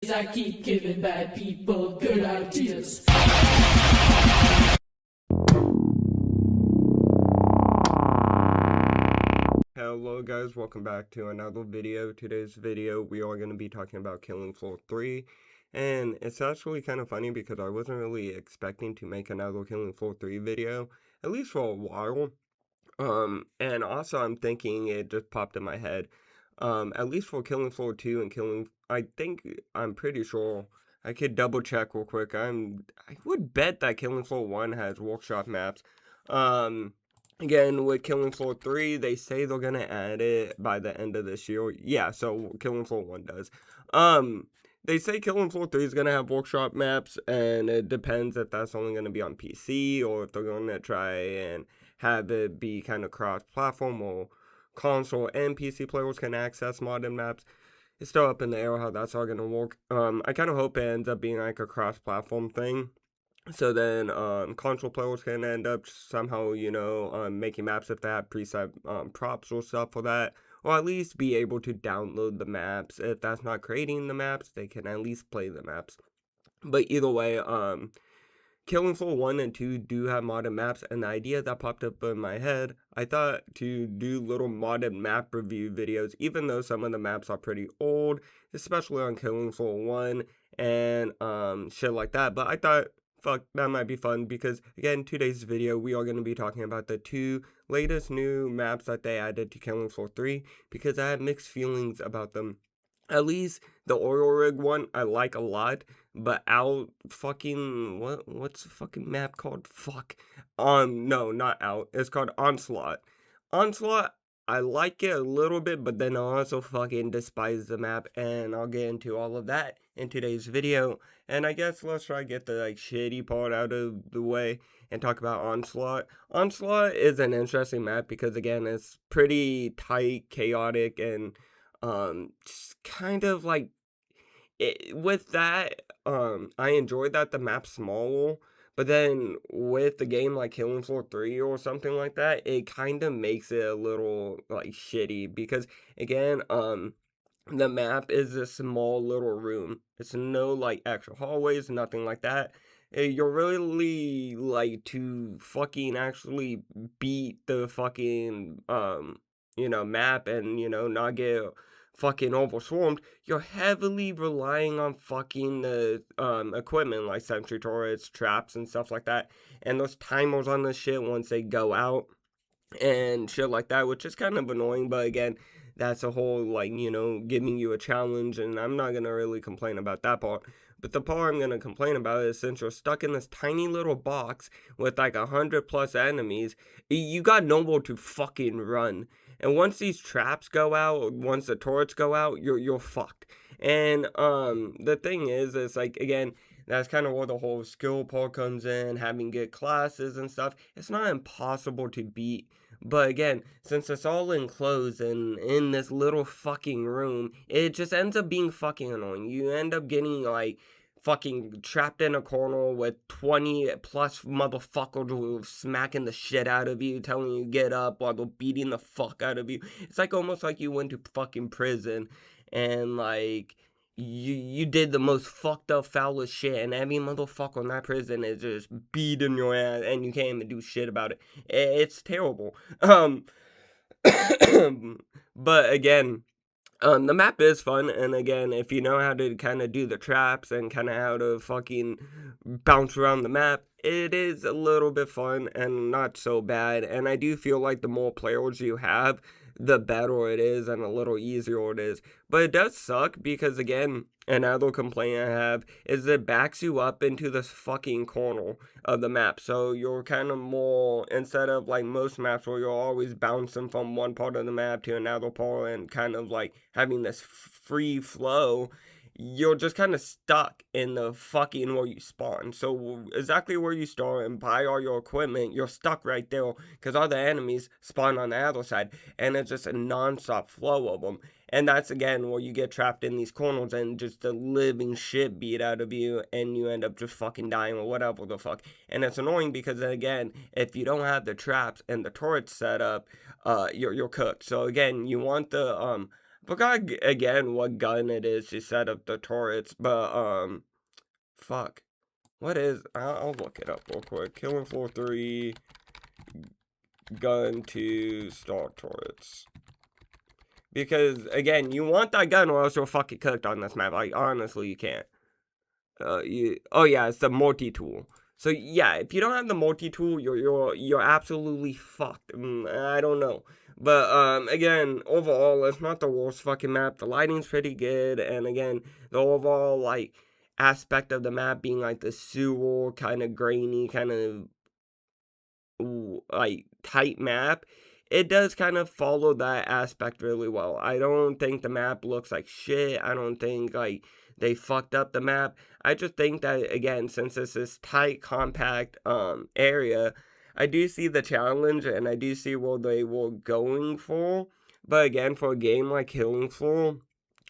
I keep giving bad people good ideas. Hello guys, welcome back to another video. Today's video we are going to be talking about Killing Floor 3, and it's actually kind of funny because I wasn't really expecting to make another Killing Floor 3 video, at least for a while. And also I'm thinking, it just popped in my head, at least for Killing Floor 2 and I'm pretty sure, I could double check real quick. I would bet that Killing Floor 1 has workshop maps. Again, with Killing Floor 3, they say they're gonna add it by the end of this year. Yeah, so Killing Floor 1 does. They say Killing Floor 3 is gonna have workshop maps, and it depends if that's only gonna be on PC, or if they're gonna try and have it be kind of cross-platform, or console and PC players can access modded maps. It's still up in the air how that's all gonna work. I kind of hope it ends up being like a cross-platform thing. So then, console players can end up somehow, making maps if they have preset props or stuff for that, or at least be able to download the maps. If that's not creating the maps, they can at least play the maps. But either way, Killing Floor 1 and 2 do have modded maps, and the idea that popped up in my head, I thought to do little modded map review videos, even though some of the maps are pretty old, especially on Killing Floor 1 and shit like that. But I thought, fuck, that might be fun because, again, today's video, we are going to be talking about the two latest new maps that they added to Killing Floor 3, because I have mixed feelings about them. At least the oil rig one I like a lot, but out fucking what's the fucking map called? Fuck. No, not out. It's called Onslaught. Onslaught, I like it a little bit, but then I also fucking despise the map, and I'll get into all of that in today's video. And I guess let's try to get the shitty part out of the way and talk about Onslaught. Onslaught is an interesting map because, again, it's pretty tight, chaotic, and just kind of with that, I enjoyed that the map's small, but then with the game like Killing Floor 3 or something like that, it kind of makes it a little shitty because, again, the map is a small little room. It's no extra hallways, nothing like that. You're really to fucking actually beat the fucking map and not get fucking overswarmed, you're heavily relying on fucking the equipment like sentry turrets, traps, and stuff like that. And those timers on this shit once they go out and shit like that, which is kind of annoying, but again, that's a whole giving you a challenge, and I'm not gonna really complain about that part. But the part I'm gonna complain about is, since you're stuck in this tiny little box with 100+ enemies, you got nowhere to fucking run. And once these traps go out, once the turrets go out, you're fucked. And the thing is, it's again, that's kind of where the whole skill part comes in, having good classes and stuff. It's not impossible to beat, but again, since it's all enclosed and in this little fucking room, it just ends up being fucking annoying. You end up getting fucking trapped in a corner with 20+ motherfuckers smacking the shit out of you, telling you get up while they're beating the fuck out of you. It's almost like you went to fucking prison and you did the most fucked up, foulest shit, and every motherfucker in that prison is just beating your ass, and you can't even do shit about it. It's terrible. But again, the map is fun, and again, if you know how to kind of do the traps and kind of how to fucking bounce around the map, it is a little bit fun and not so bad. And I do feel like the more players you have, the better it is and a little easier it is. But it does suck because, again, another complaint I have is it backs you up into this fucking corner of the map. So you're kind of more, instead of most maps where you're always bouncing from one part of the map to another part and kind of having this free flow, you're just kind of stuck in the fucking where you spawn. So exactly where you start and buy all your equipment, you're stuck right there because all the enemies spawn on the other side, and it's just a non-stop flow of them. And that's, again, where you get trapped in these corners and just the living shit beat out of you, and you end up just fucking dying or whatever the fuck. And it's annoying because, again, if you don't have the traps and the turrets set up, you're cooked. So again, you want the Forgot again what gun it is to set up the turrets, but fuck. What is, I'll look it up real quick. Killing Floor 3 gun to start turrets. Because, again, you want that gun or else you're fucking cooked on this map. Like, honestly, you can't. Oh yeah, it's the multi-tool. So yeah, if you don't have the multi-tool, you're absolutely fucked. I don't know. But, again, overall, it's not the worst fucking map. The lighting's pretty good. And, again, the overall, like, aspect of the map being, like, the sewer, kind of grainy, kind of like tight map, it does kind of follow that aspect really well. I don't think the map looks like shit. I don't think like they fucked up the map. I just think that, again, since it's this tight, compact area, I do see the challenge and I do see what they were going for. But again, for a game like Killing Floor,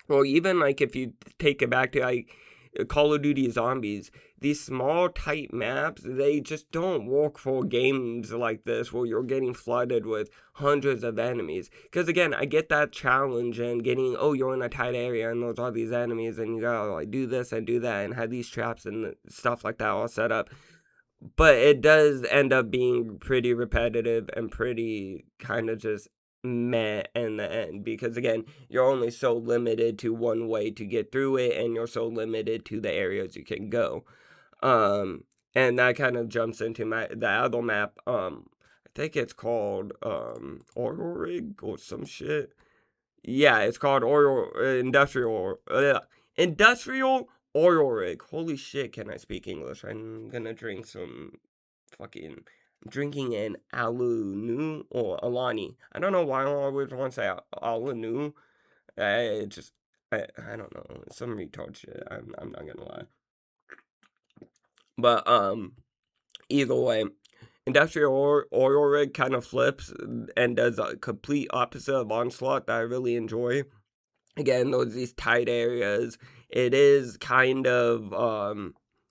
or even like if you take it back to like Call of Duty Zombies, these small tight maps, they just don't work for games like this where you're getting flooded with hundreds of enemies. Because again, I get that challenge and getting, oh, you're in a tight area and there's all these enemies and you gotta like do this and do that and have these traps and stuff like that all set up. But it does end up being pretty repetitive and pretty kind of just meh in the end, because again, you're only so limited to one way to get through it and you're so limited to the areas you can go. And that kind of jumps into the other map. I think it's called Oil Rig or some shit. Yeah, it's called Industrial Oil Rig. Holy shit, can I speak English? I'm gonna drink some fucking, drinking an Alanu or Alani. I don't know why I always want to say Alanu. I don't know. It's some retard shit. I'm not gonna lie. But either way, Industrial Oil Rig kind of flips and does a complete opposite of Onslaught that I really enjoy. Again, these tight areas, it is kind of,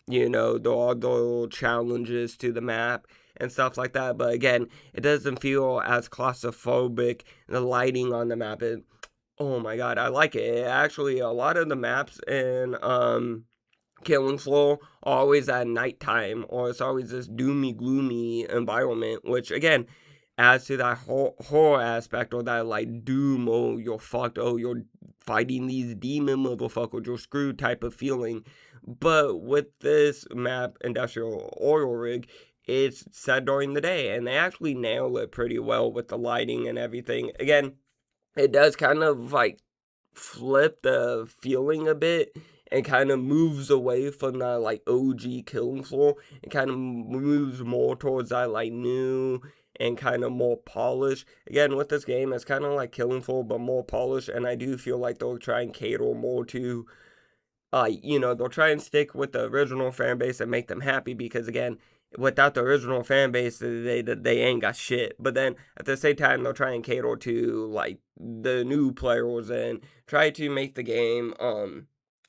you know, there are the challenges to the map and stuff like that, but again, it doesn't feel as claustrophobic. The lighting on the map is, oh my god, I like it. Actually, a lot of the maps in, Killing Floor always at nighttime, or it's always this doomy, gloomy environment, which again adds to that horror aspect, or that like doom, oh you're fucked, oh you're fighting these demon motherfuckers, you're screwed type of feeling. But with this map, Industrial Oil Rig, it's set during the day, and they actually nail it pretty well with the lighting and everything. Again, it does kind of like flip the feeling a bit and kind of moves away from that like OG Killing Floor and kind of moves more towards that like new and kind of more polished. Again, with this game, it's kind of like Killing Floor but more polished, and I do feel like they'll try and cater more to you know, they'll try and stick with the original fan base and make them happy, because again, without the original fan base, they ain't got shit. But then at the same time, they'll try and cater to like the new players and try to make the game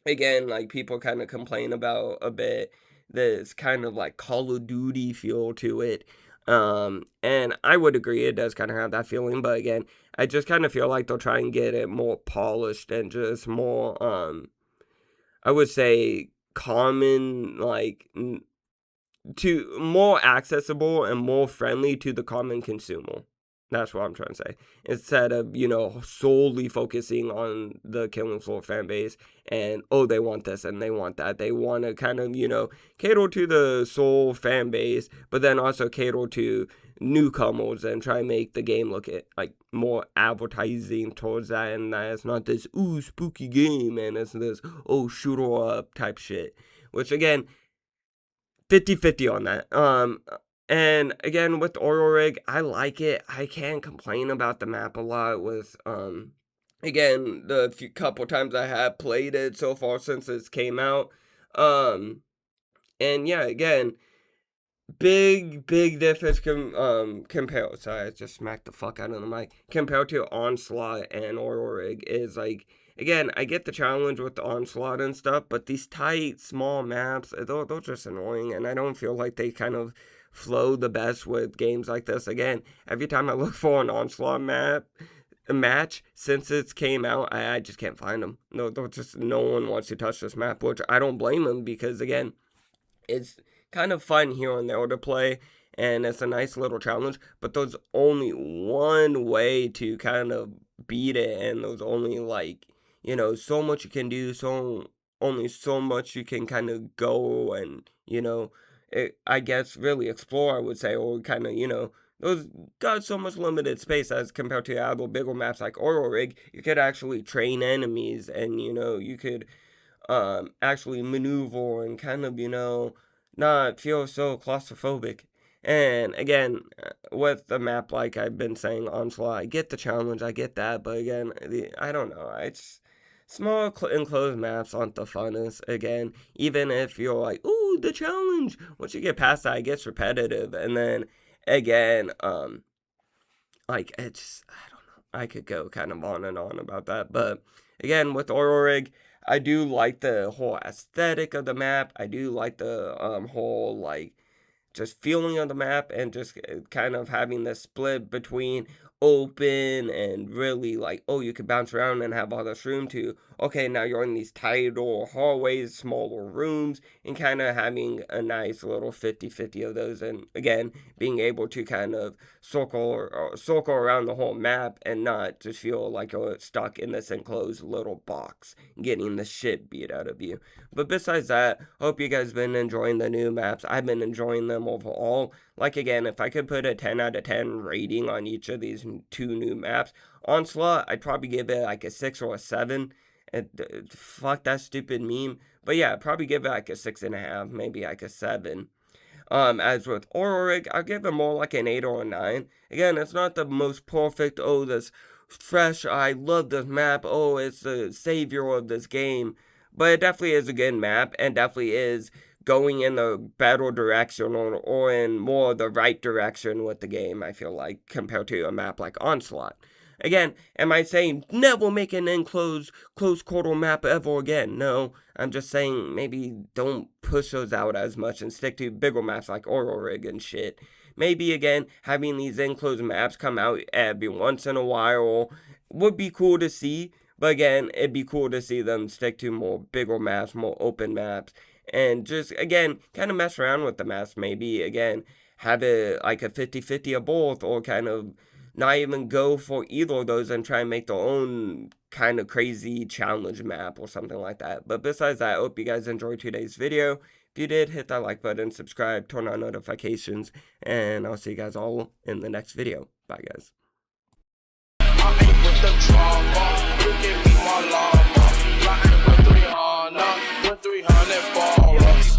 again, like people kind of complain about a bit, this kind of like Call of Duty feel to it. And I would agree it does kind of have that feeling, but again, I just kind of feel like they'll try and get it more polished and just more I would say common, like to more accessible and more friendly to the common consumer. That's what I'm trying to say. Instead of, you know, solely focusing on the Killing Floor fan base and, oh, they want this and they want that. They want to kind of, you know, cater to the sole fan base, but then also cater to newcomers and try and make the game look like more advertising towards that. And that it's not this, ooh, spooky game, and it's this, oh, shooter up type shit. Which, again, 50-50 on that. And again, with Oil Rig, I like it. I can't complain about the map a lot with, again, the couple times I have played it so far since it came out. And yeah, again, big difference compared, sorry, I just smacked the fuck out of the mic, compared to Onslaught and Oil Rig is like, again, I get the challenge with the Onslaught and stuff, but these tight, small maps, they're just annoying, and I don't feel like they kind of flow the best with games like this. Again, every time I look for an Onslaught map, match since it's came out. I just can't find them. No, just no one wants to touch this map, which I don't blame them, because again, it's kind of fun here and there to play, and it's a nice little challenge, but there's only one way to kind of beat it, and there's only, like, you know, so much you can do, only so much you can kind of go and, you know, I guess really explore, I would say, or kind of, you know, those got so much limited space as compared to other bigger maps like Oil Rig. You could actually train enemies, and, you know, you could actually maneuver and kind of, you know, not feel so claustrophobic. And again, with the map, like I've been saying, Onslaught, I get the challenge, I get that, but again, I don't know, it's small enclosed maps aren't the funnest. Again, even if you're like, ooh, the challenge, once you get past that, it gets repetitive. And then again, like, it's, I don't know, I could go kind of on and on about that, but again, with Oil Rig, I do like the whole aesthetic of the map. I do like the whole, like, just feeling of the map, and just kind of having the split between open and really like, oh, you could bounce around and have all this room to, okay, now you're in these tighter hallways, smaller rooms, and kind of having a nice little 50-50 of those, and again, being able to kind of circle around the whole map and not just feel like you're stuck in this enclosed little box getting the shit beat out of you. But besides that, hope you guys been enjoying the new maps. I've been enjoying them overall. Like, again, if I could put a 10 out of 10 rating on each of these 2 new maps, Onslaught, I'd probably give it like a 6 or a 7. And fuck that stupid meme. But yeah, I'd probably give it like a 6.5, maybe like a 7. As with Oil Rig, I'll give it more like an 8 or a 9. Again, it's not the most perfect, oh, this fresh, I love this map, oh, it's the savior of this game. But it definitely is a good map, and definitely is going in the better direction, or in more the right direction with the game, I feel like, compared to a map like Onslaught. Again, am I saying never make an enclosed, close quarter map ever again? No, I'm just saying maybe don't push those out as much and stick to bigger maps like Oil Rig and shit. Maybe, again, having these enclosed maps come out every once in a while would be cool to see. But again, it'd be cool to see them stick to more bigger maps, more open maps, and just, again, kind of mess around with the maps. Maybe, again, have it like a 50-50 of both, or kind of not even go for either of those and try and make their own kind of crazy challenge map or something like that. But besides that, I hope you guys enjoyed today's video. If you did, hit that like button, subscribe, turn on notifications, and I'll see you guys all in the next video. Bye, guys. I ain't with the drama. You give me my llama. Flying with 300 ballers.